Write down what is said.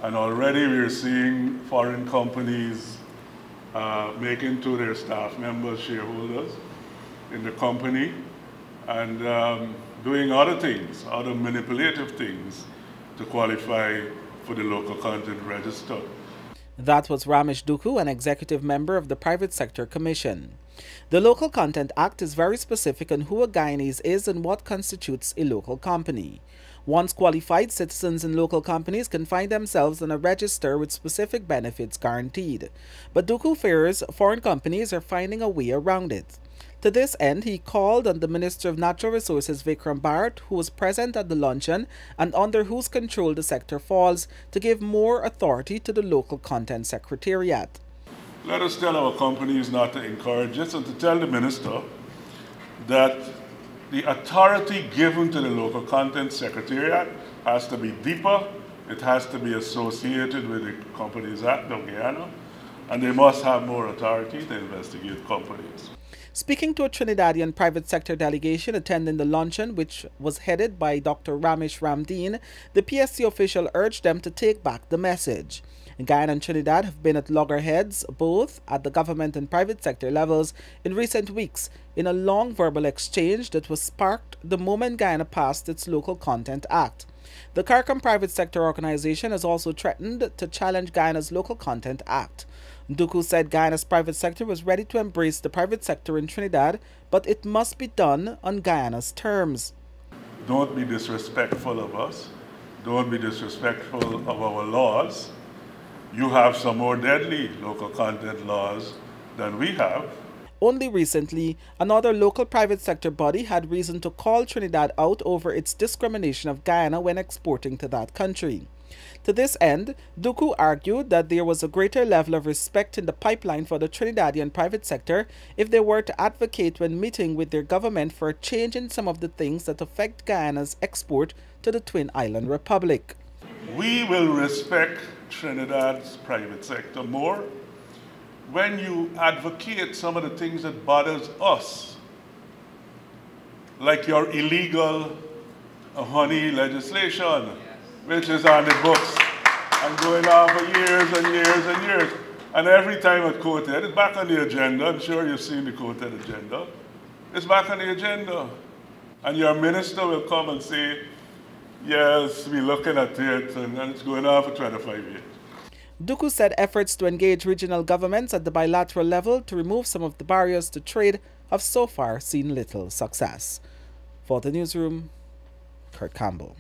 And already we're seeing foreign companies making to their staff members shareholders in the company and doing other things, other manipulative things to qualify for the local content register. That was Ramesh Dookhoo, an executive member of the Private Sector Commission. The Local Content Act is very specific on who a Guyanese is and what constitutes a local company. Once qualified, citizens in local companies can find themselves on a register with specific benefits guaranteed. But Dookhoo fears foreign companies are finding a way around it. To this end, he called on the Minister of Natural Resources, Vikram Bharat, who was present at the luncheon and under whose control the sector falls, to give more authority to the Local Content Secretariat. Let us tell our companies not to encourage this and to tell the Minister that the authority given to the Local Content Secretariat has to be deeper, it has to be associated with the Companies Act of Guyana, and they must have more authority to investigate companies. Speaking to a Trinidadian private sector delegation attending the luncheon, which was headed by Dr. Ramesh Ramdeen, the PSC official urged them to take back the message. Guyana and Trinidad have been at loggerheads, both at the government and private sector levels, in recent weeks, in a long verbal exchange that was sparked the moment Guyana passed its Local Content Act. The CARICOM private sector organization has also threatened to challenge Guyana's Local Content Act. Dookhoo said Guyana's private sector was ready to embrace the private sector in Trinidad, but it must be done on Guyana's terms. Don't be disrespectful of us. Don't be disrespectful of our laws. You have some more deadly local content laws than we have. Only recently, another local private sector body had reason to call Trinidad out over its discrimination of Guyana when exporting to that country. To this end, Dookhoo argued that there was a greater level of respect in the pipeline for the Trinidadian private sector if they were to advocate when meeting with their government for a change in some of the things that affect Guyana's export to the Twin Island Republic. We will respect Trinidad's private sector more when you advocate some of the things that bothers us, like your illegal honey legislation, which is on the books and going on for years and years and years. And every time it's quoted, it's back on the agenda. I'm sure you've seen the quoted agenda. It's back on the agenda. And your minister will come and say, yes, we're looking at it, and it's going on for 25 years. Dookhoo said efforts to engage regional governments at the bilateral level to remove some of the barriers to trade have so far seen little success. For the newsroom, Kurt Campbell.